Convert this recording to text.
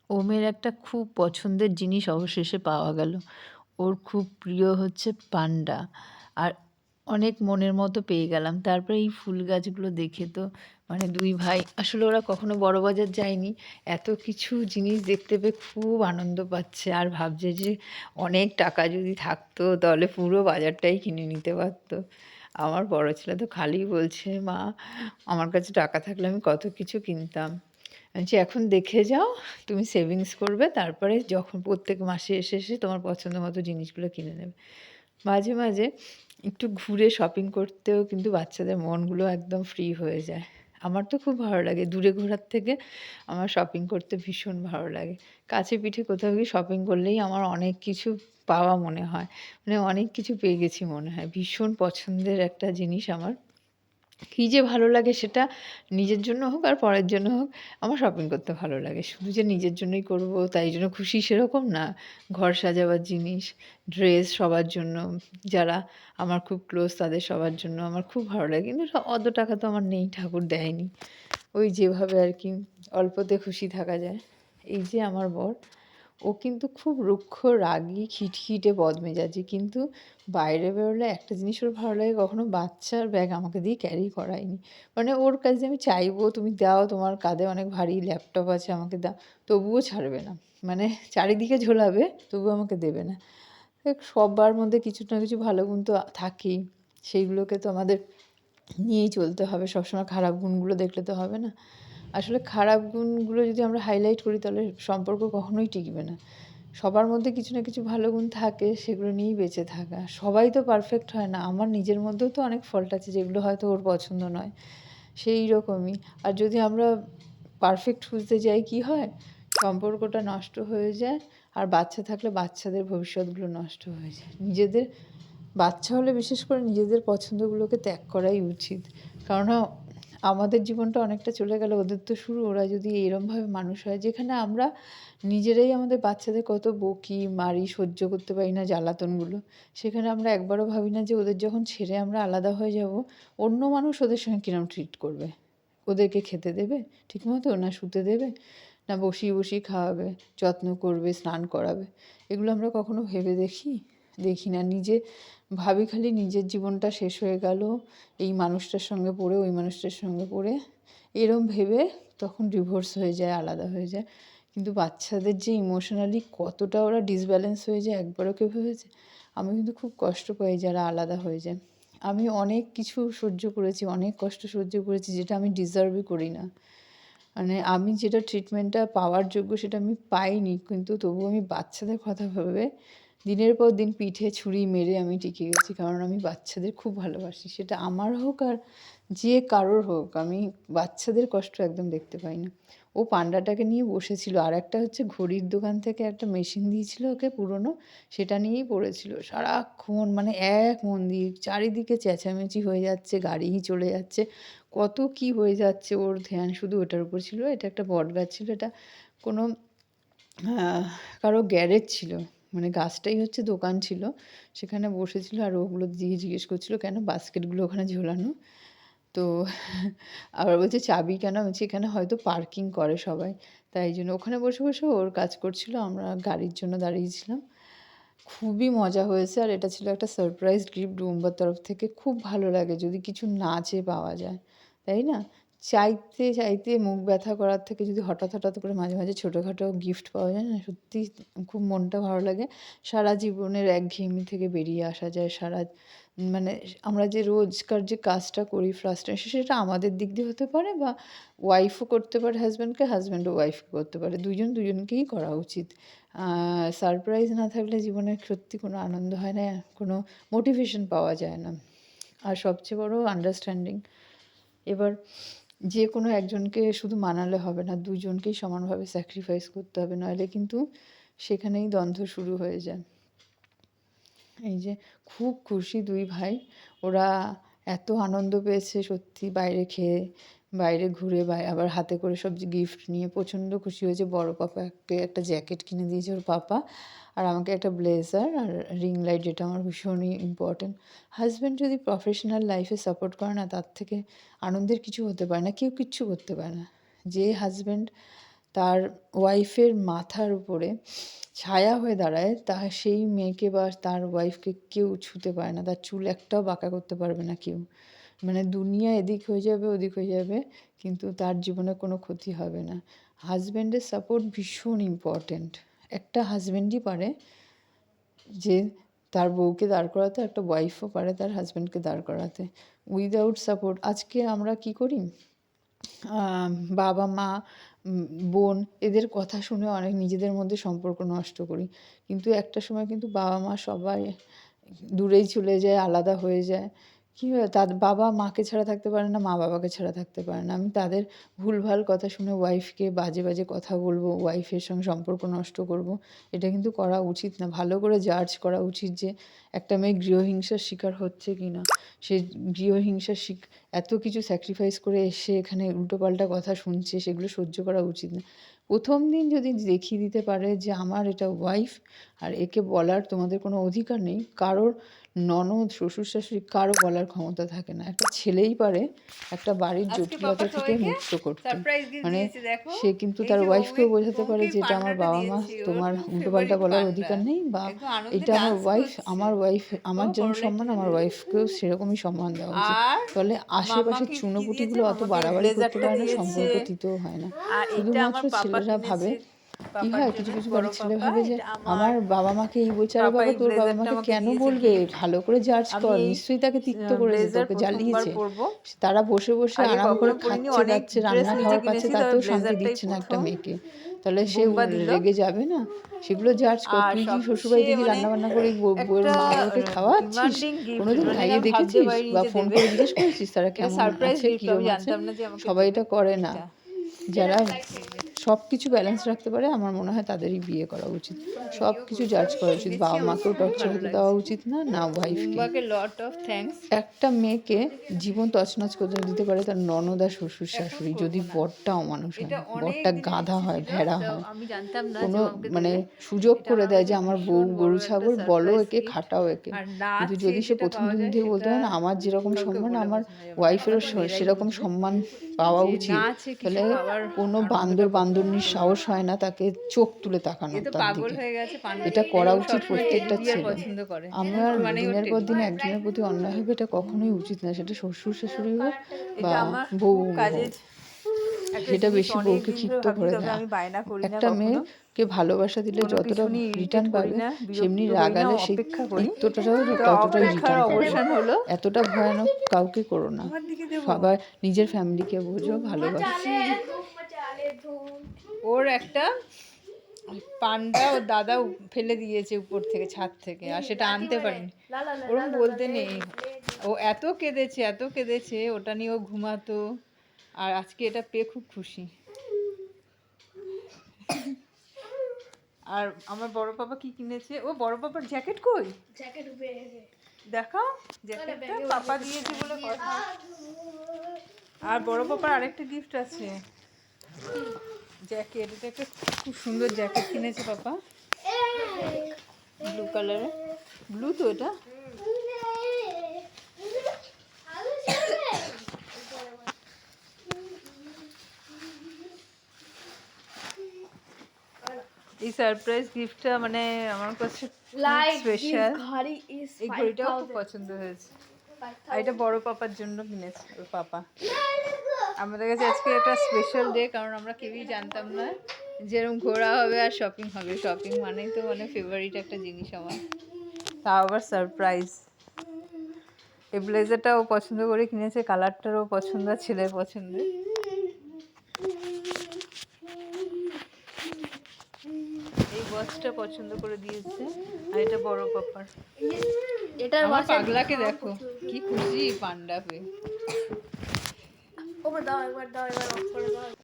ওমের একটা খুব পছন্দের জিনিস অবশেষে পাওয়া গেল। ওর খুব প্রিয় হচ্ছে পান্ডা। আর অনেক মনের মতো পেয়ে গেলাম। তারপরে এই ফুল গাছগুলো দেখে তো মানে ২ ভাই আসলে ওরা কখনো বড়বাজার যায়নি। এত কিছু জিনিস দেখতে পেয়ে খুব আনন্দ পাচ্ছে। আর ভাবছে যে অনেক টাকা যদি থাকতো তাহলে পুরো বাজারটাই কিনে নিতে পারত। আমার বড় ছেলে তো খালি বলছে, "মা, আমার কাছে টাকা থাকলে আমি কত কিছু কিনতাম।" আমি বলছি, "এখন দেখে যাও, তুমি সেভিংস করবে, তারপরে যখন প্রত্যেক মাসে এসে, এসে তোমার পছন্দ মতো জিনিসগুলো কিনে নেবে।" মাঝে, মাঝে একটু ঘুরে শপিং করতেও কিন্তু বাচ্চাদের মনগুলো একদম ফ্রি হয়ে যায়। আমার তো খুব ভালো লাগে। দূরে ঘোরার থেকে আমার শপিং করতে ভীষণ ভালো লাগে। কাছে পিঠে কোথাও গিয়ে শপিং করলেই আমার অনেক কিছু পাওয়া মনে হয়। মানে অনেক কিছু পেয়ে গেছি মনে হয়। ভীষণ পছন্দের একটা জিনিস আমার। কী যে ভালো লাগে সেটা নিজের জন্য হোক আর পরের জন্য হোক, আমার শপিং করতে ভালো লাগে। শুধু যে নিজের জন্যই করব তাই জন্য খুশি সেরকম না। ঘর সাজাবার জিনিস, ড্রেস সবার জন্য, যারা আমার খুব ক্লোজ তাদের সবার জন্য আমার খুব ভালো লাগে। কিন্তু অত টাকা তো আমার নেই, ঠাকুর দেয়নি। ওই যেভাবে আরকি অল্পতে খুশি থাকা যায়। এই যে আমার বর, ও কিন্তু খুব রুক্ষ, রাগী, খিটখিটে, বদমেজাজি। কিন্তু বাইরে বেরোলে একটা জিনিস ওর ভালো লাগে, কখনো বাচ্চার ব্যাগ আমাকে দিয়ে ক্যারি করায়নি। মানে ওর কাছে আমি চাইবো, "তুমি দাও, তোমার কাঁধে অনেক ভারী ল্যাপটপ আছে, আমাকে দাও।" তবুও ছাড়বে না। মানে চারিদিকে ঝোলাবে, তবুও আমাকে দেবে না। সবার মধ্যে কিছু না কিছু ভালো গুণ তো থাকেই। সেইগুলোকে তো আমাদের নিয়েই চলতে হবে। সবসময় খারাপ গুণগুলো দেখলে তো হবে না। আসলে খারাপ গুণগুলো যদি আমরা হাইলাইট করি তাহলে সম্পর্ক কখনোই টিকবে না। সবার মধ্যে কিছু না কিছু ভালো গুণ থাকে, সেগুলো নিয়েই বেঁচে থাকা। সবাই তো পারফেক্ট হয় না। আমার নিজের মধ্যেও তো অনেক ফল্ট আছে যেগুলো হয়তো ওর পছন্দ নয়। সেই রকমই। আর যদি আমরা পারফেক্ট খুঁজতে যাই, কি হয়? সম্পর্কটা নষ্ট হয়ে যায়। আর বাচ্চা থাকলে বাচ্চাদের ভবিষ্যৎগুলো নষ্ট হয়ে যায়। নিজেদের বাচ্চা হলে বিশেষ করে নিজেদের পছন্দগুলোকে ত্যাগ করাই উচিত। কেননা আমাদের জীবনটা অনেকটা চলে গেলে ওদের তো শুরু। ওরা যদি এরমভাবে মানুষ হয়, যেখানে আমরা নিজেরাই আমাদের বাচ্চাদের কত বকি, মারি, সহ্য করতে পারি না জ্বালাতনগুলো। সেখানে আমরা একবারও ভাবি না যে ওদের যখন ছেড়ে আমরা আলাদা হয়ে যাব, অন্য মানুষ ওদের সঙ্গে কিরম ট্রিট করবে। ওদেরকে খেতে দেবে ঠিকমতো? না শুতে দেবে? না বসিয়ে, বসিয়ে খাওয়াবে, যত্ন করবে, স্নান করাবে? এগুলো আমরা কখনো ভেবে দেখি? দেখি না। ভাবি খালি নিজের জীবনটা শেষ হয়ে গেল এই মানুষটার সঙ্গে পড়ে, ওই মানুষটার সঙ্গে পড়ে। এরম ভেবে তখন ডিভোর্স হয়ে যায়, আলাদা হয়ে যায়। কিন্তু বাচ্চাদের যে ইমোশনালি কতটা ওরা ডিসব্যালেন্স হয়ে যায় একবারও কেউ ভেবেছে? আমি কিন্তু খুব কষ্ট পাই যারা আলাদা হয়ে যায়। আমি অনেক কিছু সহ্য করেছি, অনেক কষ্ট সহ্য করেছি যেটা আমি ডিজার্ভই করি না। মানে আমি যেটা ট্রিটমেন্টটা পাওয়ার যোগ্য সেটা আমি পাইনি। কিন্তু তবুও আমি বাচ্চাদের কথা ভেবে দিনের পর দিন পিঠে ছুরি মেরে আমি টিকে গেছি। কারণ আমি বাচ্চাদের খুব ভালোবাসি। সেটা আমার হোক আর যে কারোর হোক, আমি বাচ্চাদের কষ্ট একদম দেখতে পাই না। ও পান্ডাটাকে নিয়ে বসেছিল। আরেকটা হচ্ছে ঘড়ির দোকান থেকে একটা মেশিন দিয়েছিল ওকে পুরনো, সেটা নিয়েই পড়েছিল। সারাক্ষণ মানে এক মন দিয়ে চারিদিকে চেঁচামেচি হয়ে যাচ্ছে, গাড়ি চলে যাচ্ছে। কত কি হয়ে যাচ্ছে, ওর ধ্যান শুধু ওটার উপর ছিল। এটা একটা বটগাছ ছিল। এটা কোনো কারো গ্যারেজ ছিল। মানে গাছটাই হচ্ছে দোকান ছিল। সেখানে বসেছিল আর ওগুলো দিয়ে জিজ্ঞেস করছিল, "কেন বাস্কেটগুলো ওখানে ঝোলানো?" তো আবার বলছে, "চাবি কেন?" আমি বলছি, "এখানে হয়তো পার্কিং করে সবাই, তাই জন্য।" ওখানে বসে, বসে ওর কাজ করছিল। আমরা গাড়ির জন্য দাঁড়িয়েছিলাম। খুবই মজা হয়েছে। আর এটা ছিল একটা সারপ্রাইজ গিফট রুম্বার তরফ থেকে। খুব ভালো লাগে যদি কিছু না চেয়ে পাওয়া যায়, তাই না? চাইতে, চাইতে মুখ ব্যথা করার থেকে যদি হঠাৎ, হঠাৎ করে মাঝে, মাঝে ছোটোখাটো গিফট পাওয়া যায় না, সত্যিই খুব মনটা ভালো লাগে। সারা জীবনের একঘেয়েমি থেকে বেরিয়ে আসা যায়। মানে আমরা যে রোজকার যে কাজটা করি ফ্রাস্ট্রেশন, সেটা আমাদের দিক দিয়ে হতে পারে বা ওয়াইফও করতে পারে হাসব্যান্ডকে, হাসব্যান্ডও ওয়াইফকে করতে পারে। দুজন দুজনকেই করা উচিত। সারপ্রাইজ না থাকলে জীবনে সত্যি কোনো আনন্দ হয় না, কোনো মোটিভেশন পাওয়া যায় না। আর সবচেয়ে বড় আন্ডারস্ট্যান্ডিং। এবার যে কোনো একজনকে শুধু মানালে হবে না, দুজনকেই সমানভাবে স্যাক্রিফাইস করতে হবে, নইলে কিন্তু সেখানেই দ্বন্দ্ব শুরু হয়ে যায়। এই যে খুব খুশি ২ ভাই। ওরা এত আনন্দ পেয়েছে সত্যি, বাইরে খেয়ে, বাইরে ঘুরে, আবার হাতে করে সব গিফট নিয়ে প্রচণ্ড খুশি হয়েছে। বড় পাপাকে একটা জ্যাকেট কিনে দিয়েছে ওর পাপা। আর আমাকে একটা ব্লেজার আর রিং লাইট, যেটা আমার ভীষণই ইম্পর্টেন্ট। হাসব্যান্ড যদি প্রফেশনাল লাইফে সাপোর্ট করে না, তার থেকে আনন্দের কিছু হতে পারে না। কেউ কিচ্ছু করতে পারে না। যে হাসব্যান্ড তার ওয়াইফের মাথার উপরে ছায়া হয়ে দাঁড়ায়, সেই মেয়েকে বা তার ওয়াইফকে কেউ ছুঁতে পারে না, তার চুল একটাও বাঁকা করতে পারবে না কেউ। মানে দুনিয়া এদিক হয়ে যাবে ওদিক হয়ে যাবে, কিন্তু তার জীবনে কোনো ক্ষতি হবে না। হাজব্যান্ডের সাপোর্ট ভীষণ ইম্পর্ট্যান্ট। একটা হাজব্যান্ডই পারে যে তার বউকে দাঁড় করাতে, একটা ওয়াইফও পারে তার হাজব্যান্ডকে দাঁড় করাতে। উইদাউট সাপোর্ট আজকে আমরা কি করি, বাবা মা বোন এদের কথা শুনে অনেক নিজেদের মধ্যে সম্পর্ক নষ্ট করি, কিন্তু একটা সময় কিন্তু বাবা মা সবাই দূরেই চলে যায়, আলাদা হয়ে যায়। কী হয়, তার বাবা মাকে ছাড়া থাকতে পারে না, মা বাবাকে ছাড়া থাকতে পারে না। আমি তাদের ভুলভাল কথা শুনে ওয়াইফকে বাজে বাজে কথা বলবো, ওয়াইফের সঙ্গে সম্পর্ক নষ্ট করব, এটা কিন্তু করা উচিত না। ভালো করে জাজ করা উচিত যে একটা মেয়ে গৃহহিংসার শিকার হচ্ছে কি না। সে গৃহহিংসার এত কিছু স্যাক্রিফাইস করে এসে এখানে উল্টোপাল্টা কথা শুনছে, সেগুলো সহ্য করা উচিত না। প্রথম দিন যদি দেখিয়ে দিতে পারে যে আমার এটা ওয়াইফ, আর একে বলার তোমাদের কোনো অধিকার নেই, কারোর ননদ শ্বশুর শাশুড়ি কারো বলার ক্ষমতা থাকে না। একটা ছেলেই পারে একটা বাড়ির জটিলতা থেকে মুক্ত করতে। মানে সে কিন্তু তার ওয়াইফকেও বোঝাতে পারে যে এটা আমার বাবা মা, তোমার উল্টোপাল্টা বলার অধিকার নেই, বা এটা আমার ওয়াইফ, আমার যেমন সম্মান আমার ওয়াইফকেও সেরকমই সম্মান দেওয়া উচিত। তাহলে আশেপাশের চুনোপুটিগুলো অত বাড়াবাড়ি করতে পারে না, সম্পর্ক তিতেও হয় না। শুধুমাত্র ছেলেরা ভাবে, কি হয় কিছু কিছু বাড়ির ছেলে ভাবে যে আমার বাবা মাকে এই বলছে, আরে বাবা তোর বাবা মাকে কেন বলবে, ভালো করে জাজ কর, নিশ্চয়ই তাকে তিক্ত করেছে, তোকে জ্বালিয়েছে। তারা বসে বসে আরাম করে খাচ্ছে যাচ্ছে, রান্না খাওয়ার পাচ্ছে, তাতেও শান্তি দিচ্ছে না একটা মেয়েকে, তাহলে সে রেগে যাবে না? সেগুলো জাজ কর। তুই কি শ্বশুরবাড়িতে কি রান্না বান্না করে বউয়ের মা বাবাকে খাওয়াচ্ছিস? কোনোদিন খাইয়ে দেখেছিস বা ফোন করে জিজ্ঞেস করেছিস তারা কেমন আছে, কিরকম আছে? সবাই এটা করে না। যারা সব কিছু ব্যালেন্স রাখতে পারে আমার মনে হয় তাদেরই বিয়ে করা উচিত। সব কিছু জাজ করা উচিত, বাবা মাকেও টর্চার হতে দেওয়া উচিত না, না ওয়াইফকে। একটা মেয়েকে জীবন তছনছ করে দিতে পারে তার ননদ আর শ্বশুর শাশুড়ি, যদি বরটা অমানুষ হয়, বরটা গাধা হয়, ভেড়া হয়, কোনো মানে সুযোগ করে দেয় যে আমার বউ গরু ছাগল, বলো একে, খাটাও একে। কিন্তু যদি সে প্রথম দিন থেকে বলতে পারে না আমার যেরকম সম্মান আমার ওয়াইফেরও সেরকম সম্মান পাওয়া উচিত, তাহলে কোনো বান্দরনির সাহস হয় না তাকে চোখ তুলে তাকানো তার দিকে। এটা করা উচিত প্রত্যেকটা ছেলে। আমার দিনের পর দিন একজনের প্রতি অন্যায় হবে, এটা কখনোই উচিত না, সেটা শ্বশুর শাশুড়ি হোক বা বউ হোক। সেটা বেশি বউকে ক্ষিপ্ত করে দেয়। একটা মেয়েকে ভালোবাসা দিলে যতটা রিটার্ন পাবে, সেমনি রাগালে সেই ততটাই রিটার্ন পাবে। এতটা ভয়ানক কাউকে করো না, সবাই নিজের ফ্যামিলিকে বোঝো, ভালোবাসো। ওর একটা পান্ডা ওর দাদা ফেলে দিয়েছে উপর থেকে, ছাদ থেকে, আর সেটা আনতে পারেনি। ওরকম বলতে নেই, ও এত কেঁদেছে, ওটা নিয়ে ও ঘুমাতো, আর আজকে এটা পেয়ে খুব খুশি। আর আমার বড় পাপা কি কিনেছে, ও বড় পাপার জ্যাকেট কই, দেখাও জ্যাকেটটা, পাপা দিয়েছে বলে কথা। আর বড় পাপার আরেকটা গিফট আছে, জ্যাকেট। এটা একটা খুব সুন্দর জ্যাকেট কিনেছে পাপা, ব্লু কালারের। ব্লু তো এটা, এই সারপ্রাইজ গিফটটা মানে আমার কাছে স্পেশাল। এই ঘড়িটাও খুব পছন্দ হয়েছে, আর এটা বড় পাপার জন্য কিনেছে ওর পাপা। আমাদের কাছে আজকে একটা স্পেশাল ডে, কারণ আমরা কেউই জানতাম না যেরকম ঘোরা হবে আর শপিং হবে। শপিং মানেই তো মানে ফেভারিট একটা জিনিস আমার, তাও আবার সারপ্রাইজ। এই ব্লেজারটাও পছন্দ করে কিনেছে, কালারটারও পছন্দ, ছেলের পছন্দের। এই ওয়াচটা পছন্দ করে দিয়েছে, আর এটা বড় পাপার। আমার পাগলাকে দেখো কি খুশি পান্ডা পেয়ে।